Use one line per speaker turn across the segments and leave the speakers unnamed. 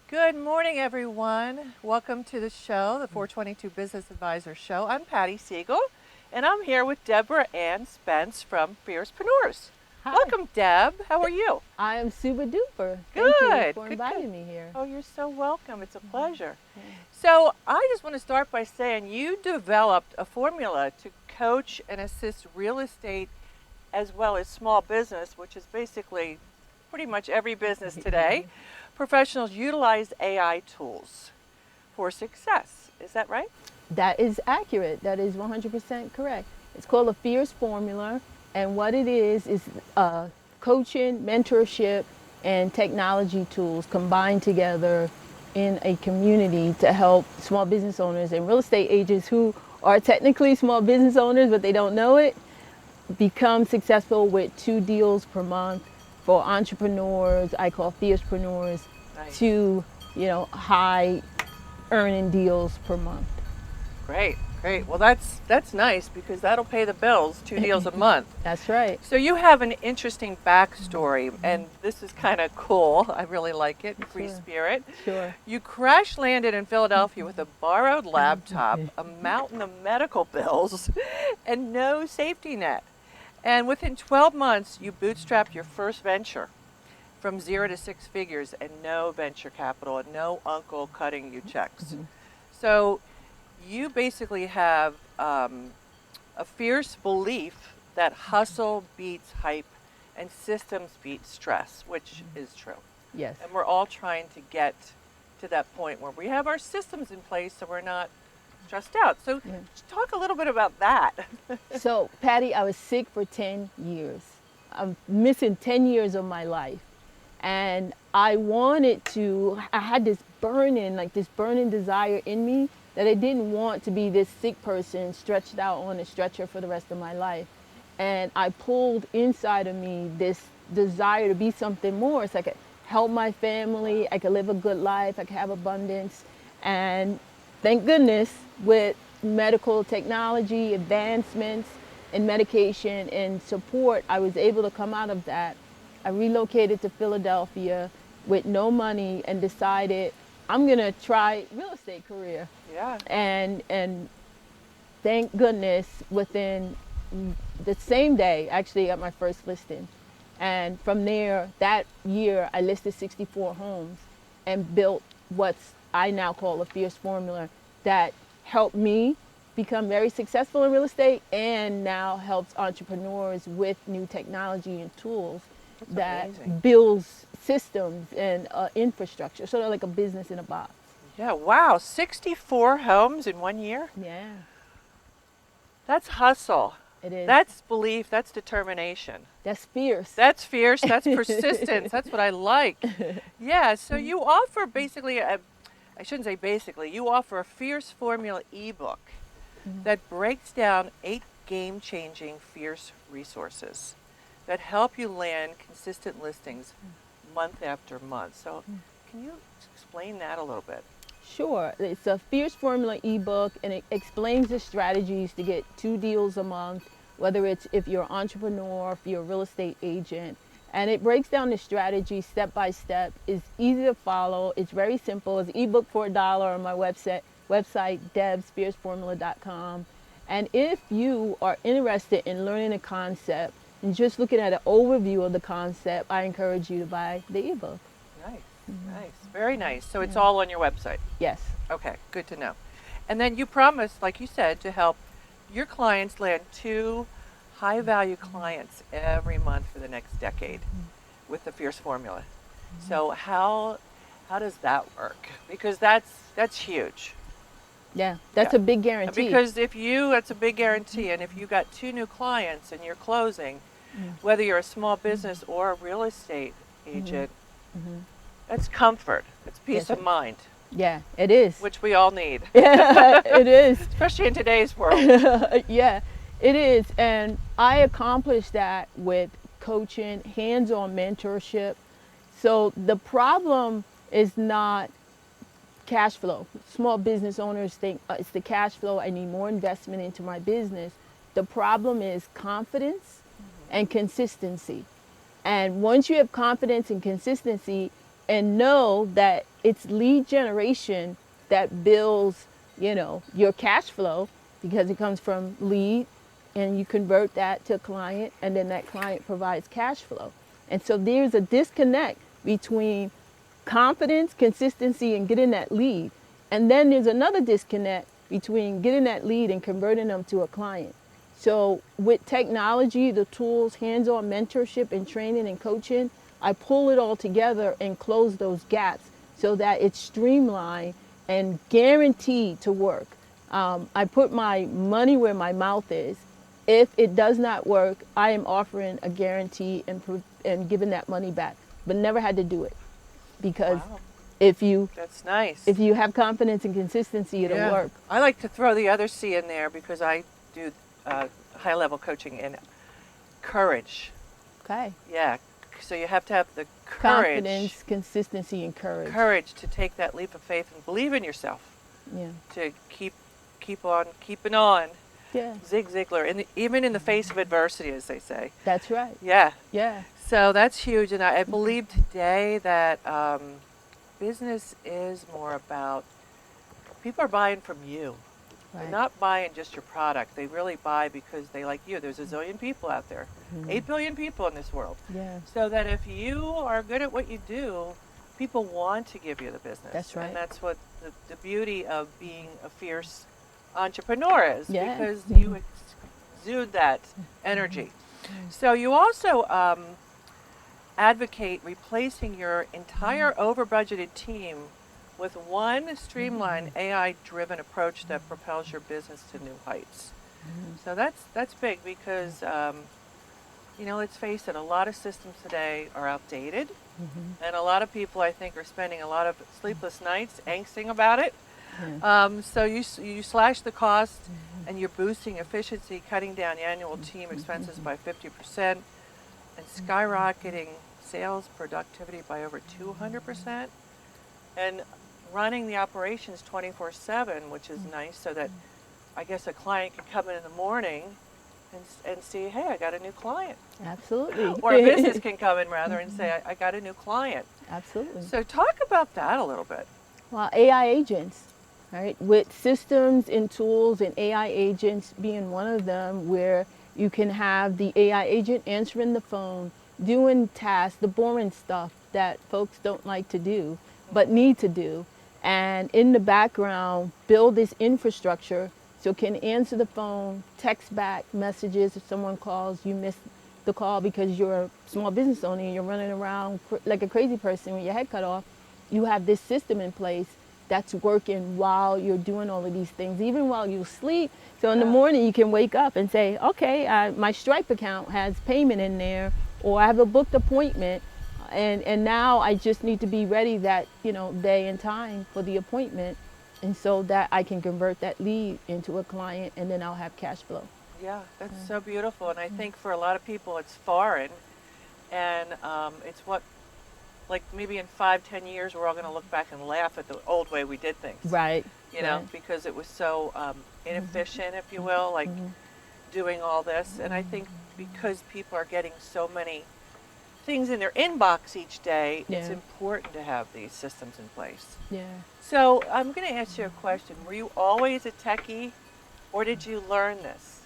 Good morning, everyone. Welcome to the show, the 422 Business Advisor Show. I'm Patty Siegel, and I'm here with Deborah Ann Spence from Fiercepreneurs.
Hi.
Welcome, Deb. How are you?
I am super duper.
Good.
Thank you for
Good,
inviting
good.
me here.
Oh, you're so welcome. It's a pleasure.
Yeah.
So I just want to start by saying you developed a formula to coach and assist real estate as well as small business, which is basically pretty much every business today. Professionals utilize AI tools for success. Is that right?
That is accurate. That is 100% correct. It's called a Fierce Formula, and what it is coaching, mentorship, and technology tools combined together in a community to help small business owners and real estate agents who are technically small business owners, but they don't know it, become successful with 2 deals per month. For entrepreneurs, I call Fiercepreneurs,
Nice.
to high earning deals per month.
Great, great. Well, that's nice because that'll pay the bills, 2 deals a month.
That's right.
So you have an interesting backstory, and this is kind of cool. I really like it. Free
Sure.
spirit.
Sure.
You crash landed in Philadelphia with a borrowed laptop, a mountain of medical bills, and no safety net. And within 12 months, you bootstrapped your first venture from 0 to 6 figures and no venture capital and no uncle cutting you checks. So you basically have a fierce belief that hustle beats hype and systems beat stress, which is true.
Yes.
And we're all trying to get to that point where we have our systems in place so we're not stressed out. So just talk a little bit about that.
So, Patty, I was sick for 10 years. I'm missing 10 years of my life. And I had this burning desire in me that I didn't want to be this sick person stretched out on a stretcher for the rest of my life. And I pulled inside of me this desire to be something more. So I could help my family, I could live a good life, I could have abundance. And thank goodness, with medical technology, advancements in medication and support, I was able to come out of that. I relocated to Philadelphia with no money and decided I'm gonna try real estate career.
Yeah.
And thank goodness, within the same day, actually got my first listing. And from there, that year, I listed 64 homes and built what I now call a Fierce Formula that helped me become very successful in real estate and now helps entrepreneurs with new technology and tools that
amazing.
builds systems and infrastructure, sort of like a business in a box.
Yeah, wow, 64 homes in 1 year?
Yeah,
That's hustle.
it is.
That's belief, that's determination.
That's fierce.
That's fierce, that's persistence, that's what I like. Yeah, so you offer basically, I shouldn't say basically, you offer a Fierce Formula ebook that breaks down 8 game-changing fierce resources that help you land consistent listings month after month. So can you explain that a little bit?
Sure. It's a Fierce Formula ebook, and it explains the strategies to get 2 deals a month, whether it's if you're an entrepreneur, if you're a real estate agent. And it breaks down the strategy step by step. It's easy to follow. It's very simple. It's an ebook for $1 on my website, debsfierceformula.com. And if you are interested in learning a concept and just looking at an overview of the concept, I encourage you to buy the ebook.
Nice, nice, very nice. So it's all on your website?
Yes.
Okay, good to know. And then you promised, like you said, to help your clients land 2 high-value clients every month for the next decade with the Fierce Formula. So how does that work? Because that's huge.
Yeah, that's a big guarantee.
Because that's a big guarantee, and if you got 2 new clients and you're closing, whether you're a small business or a real estate agent, that's comfort. It's peace
Yes,
of mind,
yeah, it is.
which we all need,
Yeah, it is.
especially in today's world.
Yeah, it is. And I accomplished that with coaching, hands-on mentorship. So the problem is not cash flow. Small business owners think it's the cash flow. I need more investment into my business. The problem is confidence and consistency. And once you have confidence and consistency and know that it's lead generation that builds, your cash flow because it comes from lead and you convert that to a client and then that client provides cash flow. And so there's a disconnect between confidence, consistency, and getting that lead. And then there's another disconnect between getting that lead and converting them to a client. So with technology, the tools, hands-on mentorship and training and coaching, I pull it all together and close those gaps so that it's streamlined and guaranteed to work. I put my money where my mouth is. If it does not work, I am offering a guarantee and giving that money back, but never had to do it because
Wow,
if you
that's nice.
if you have confidence and consistency, it'll
Yeah.
work.
I like to throw the other C in there because I do high-level coaching in courage.
Okay.
Yeah. So you have to have the courage,
Confidence, consistency, and courage.
courage to take that leap of faith and believe in yourself.
Yeah.
To keep on keeping on.
Yeah.
Zig Ziglar, even in the face of adversity, as they say.
That's right.
Yeah.
Yeah.
So that's huge, and I believe today that business is more about people are buying from you. They're
Right.
not buying just your product. They really buy because they like you. There's a zillion people out there, 8 billion people in this world.
Yeah.
So that if you are good at what you do, people want to give you the business.
That's right.
And that's what the beauty of being a fierce entrepreneur is,
Yeah.
because you exude that energy. So you also advocate replacing your entire over-budgeted team with one streamlined AI-driven approach that propels your business to new heights. So that's big because let's face it, a lot of systems today are outdated, and a lot of people I think are spending a lot of sleepless nights angsting about it.
Yeah.
So you slash the cost, and you're boosting efficiency, cutting down annual team expenses by 50%, and skyrocketing sales productivity by over 200%, and running the operations 24/7, which is nice, so that I guess a client can come in the morning and see, hey, I got a new client.
Absolutely.
Or a business can come in rather and say, I got a new client.
Absolutely.
So talk about that a little bit.
Well, AI agents, right? With systems and tools and AI agents being one of them, where you can have the AI agent answering the phone, doing tasks, the boring stuff that folks don't like to do, but need to do. And in the background, build this infrastructure so it can answer the phone, text back messages. If someone calls, you miss the call because you're a small business owner and you're running around like a crazy person with your head cut off. You have this system in place that's working while you're doing all of these things, even while you sleep. So in the morning, you can wake up and say, okay, my Stripe account has payment in there, or I have a booked appointment, and now I just need to be ready that day and time for the appointment, and so that I can convert that lead into a client, and then I'll have cash flow.
Yeah, that's so beautiful. And I think for a lot of people it's foreign, and it's what, like maybe in 5-10 years we're all going to look back and laugh at the old way we did things.
Right.
Right. Because it was so inefficient, if you will, like doing all this. And I think because people are getting so many things in their inbox each day, it's important to have these systems in place.
Yeah.
So I'm going to ask you a question. Were you always a techie, or did you learn this?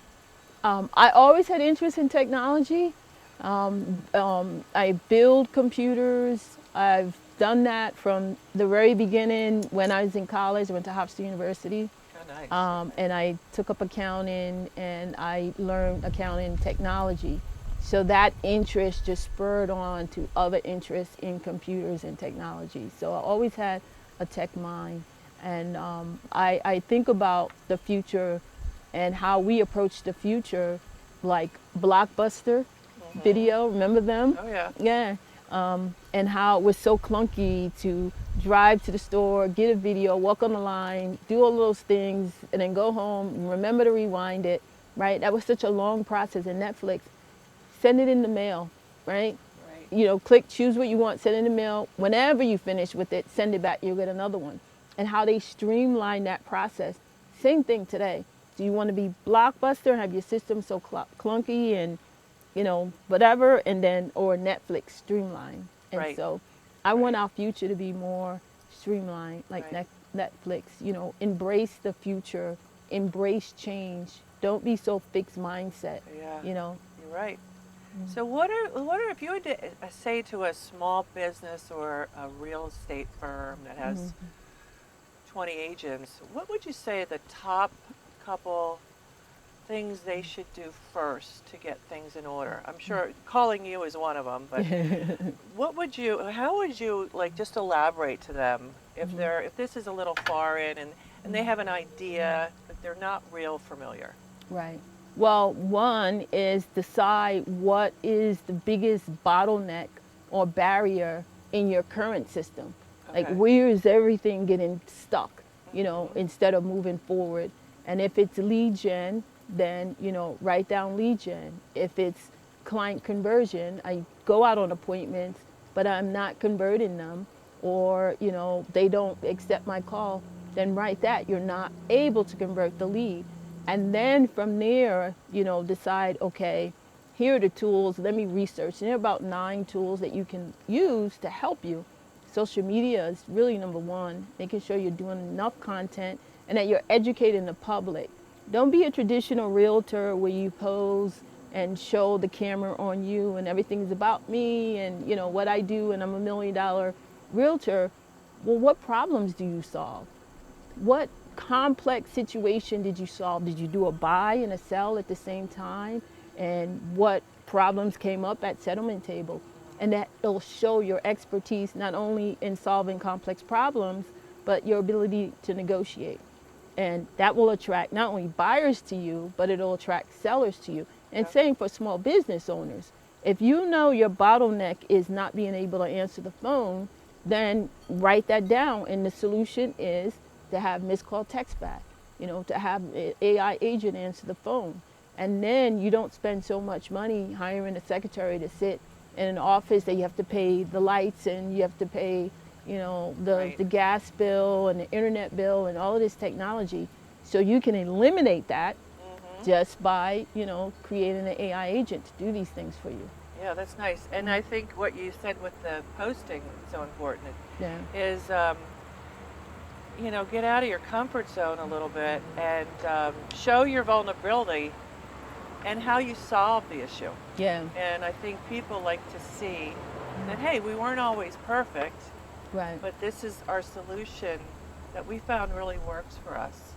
I always had interest in technology. I build computers. I've done that from the very beginning. When I was in college, I went to Hofstra University.
Oh, nice.
And I took up accounting, and I learned accounting technology. So that interest just spurred on to other interests in computers and technology. So I always had a tech mind. And I think about the future and how we approach the future, like Blockbuster Video, remember them?
Oh, yeah.
Yeah. and how it was so clunky to drive to the store, get a video, walk on the line, do all those things, and then go home, remember to rewind it, right? That was such a long process. And Netflix, send it in the mail, right?
Right.
You know, click, choose what you want, send it in the mail. Whenever you finish with it, send it back, you'll get another one. And how they streamline that process. Same thing today. Do you want to be Blockbuster and have your system so clunky and, you know, whatever, and then, or Netflix streamline. And
Right.
so I want our future to be more streamlined, like
Right.
Netflix, you know, embrace the future, embrace change. Don't be so fixed mindset,
Yeah.
you know.
You're right. So what are if you would say to a small business or a real estate firm that has 20 agents, what would you say the top couple things they should do first to get things in order? I'm sure calling you is one of them, but how would you like just elaborate to them if if this is a little far in and they have an idea but they're not real familiar?
Right. Well, one is decide what is the biggest bottleneck or barrier in your current system. Like,
Okay.
where is everything getting stuck, you know, instead of moving forward? And if it's lead gen, then, you know, write down lead gen. If it's client conversion, I go out on appointments, but I'm not converting them, or, you know, they don't accept my call, then write that. You're not able to convert the lead. And then from there, you know, decide, okay, here are the tools, let me research. And there are about 9 tools that you can use to help you. Social media is really number one, making sure you're doing enough content and that you're educating the public. Don't be a traditional realtor where you pose and show the camera on you and everything's about me and, you know, what I do and I'm a $1 million realtor. Well, what problems do you solve? What complex situation did you solve? Did you do a buy and a sell at the same time? And what problems came up at settlement table? And that will show your expertise not only in solving complex problems, but your ability to negotiate. And that will attract not only buyers to you, but it'll attract sellers to you. And same for small business owners. If you know your bottleneck is not being able to answer the phone, then write that down. And the solution is to have missed call text back, you know, to have an AI agent answer the phone. And then you don't spend so much money hiring a secretary to sit in an office that you have to pay the lights and you have to pay, you know, the gas bill and the internet bill and all of this technology. So you can eliminate that just by, you know, creating an AI agent to do these things for you.
Yeah, that's nice. And I think what you said with the posting is so important.
Yeah.
Is you know, get out of your comfort zone a little bit and show your vulnerability and how you solve the issue.
Yeah.
And I think people like to see that, hey, we weren't always perfect,
Right.
but this is our solution that we found really works for us.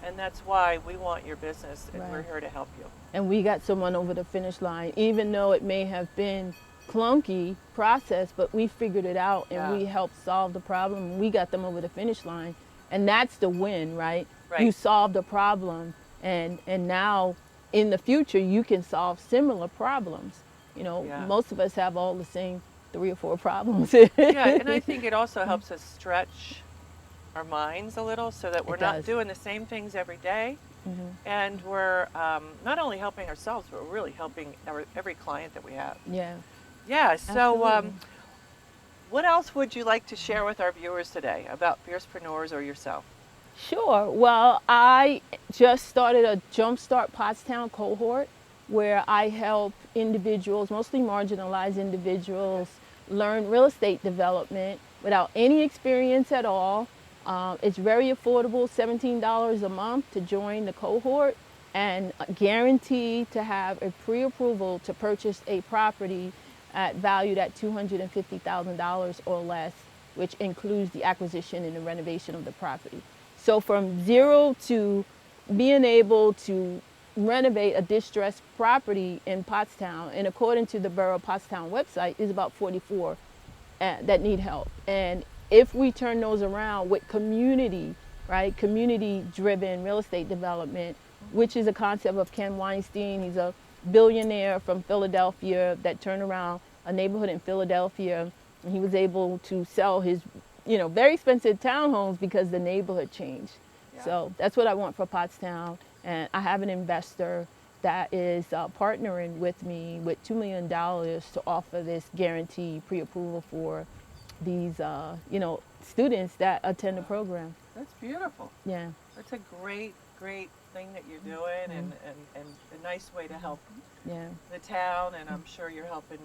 And that's why we want your business and we're
Right.
here to help you.
And we got someone over the finish line, even though it may have been clunky process, but we figured it out and
Yeah.
we helped solve the problem. We got them over the finish line. And that's the win, right?
Right.
You solved a problem and now in the future you can solve similar problems. You know,
Yeah.
most of us have all the same 3 or 4 problems.
Yeah, and I think it also helps us stretch our minds a little so that we're not
does.
doing the same things every day. And we're not only helping ourselves, but we're really helping every client that we have.
Yeah.
Yeah, so
Absolutely.
what else would you like to share with our viewers today about Fiercepreneurs or yourself?
Sure. Well, I just started a Jumpstart Pottstown cohort where I help individuals, mostly marginalized individuals, learn real estate development without any experience at all. It's very affordable, $17 a month to join the cohort and guaranteed to have a pre-approval to purchase a property valued at $250,000 or less, which includes the acquisition and the renovation of the property. So from zero to being able to renovate a distressed property in Pottstown, and according to the Borough of Pottstown website, is about 44 that need help. And if we turn those around with community, right, community-driven real estate development, which is a concept of Ken Weinstein. He's a billionaire from Philadelphia that turned around a neighborhood in Philadelphia, and he was able to sell his, very expensive townhomes because the neighborhood changed.
Yeah.
So that's what I want for Pottstown. And I have an investor that is partnering with me with $2 million to offer this guaranteed pre-approval for these, students that attend the program.
That's beautiful.
Yeah.
That's a great, great thing that you're doing, and a nice way to help
Yeah.
the town, and I'm sure you're helping,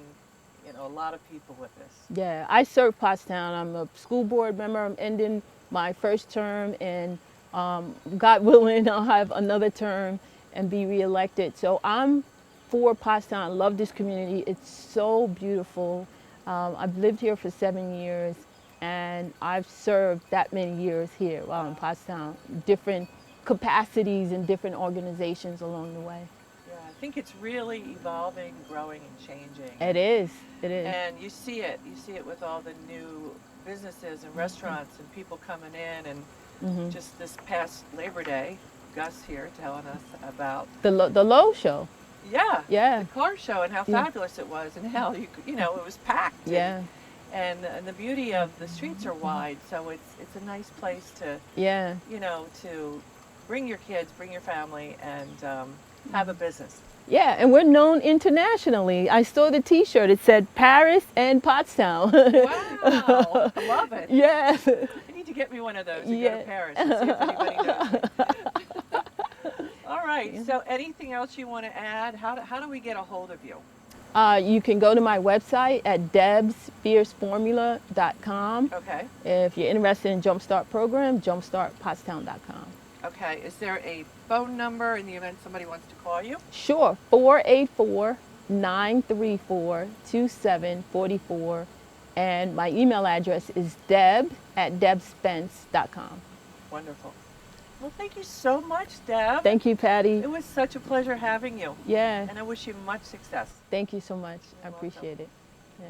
a lot of people with this.
Yeah, I serve Pottstown. I'm a school board member. I'm ending my first term, and God willing, I'll have another term and be reelected. So I'm for Pottstown. I love this community. It's so beautiful. I've lived here for 7 years, and I've served that many years here while in Pottstown, different capacities and different organizations along the way.
Yeah, I think it's really evolving, growing, and changing.
It is. It is.
And you see it. You see it with all the new businesses and restaurants and people coming in. And just this past Labor Day, Gus here telling us about
The Low Show.
yeah,
Yeah.
the car show and how fabulous it was, and how it was packed.
Yeah.
And the beauty of the streets are wide, so it's a nice place to
Yeah.
to bring your kids, bring your family, and have a business.
Yeah, and we're known internationally. I saw the T-shirt. It said Paris and Pottstown.
Wow, I love it.
Yeah.
You need to get me one of those and go to Paris and see if anybody knows me. All right, so anything else you want to add? How do we get a hold of you?
You can go to my website at debsfierceformula.com.
Okay.
If you're interested in Jumpstart program, jumpstartpottstown.com.
Okay, is there a phone number in the event somebody wants to call you?
Sure, 484-934-2744. And my email address is deb@debspence.com.
Wonderful. Well, thank you so much, Deb.
Thank you, Patty.
It was such a pleasure having you.
Yeah,
And I wish you much success.
thank you so much. I
You're welcome.
appreciate it. Yeah.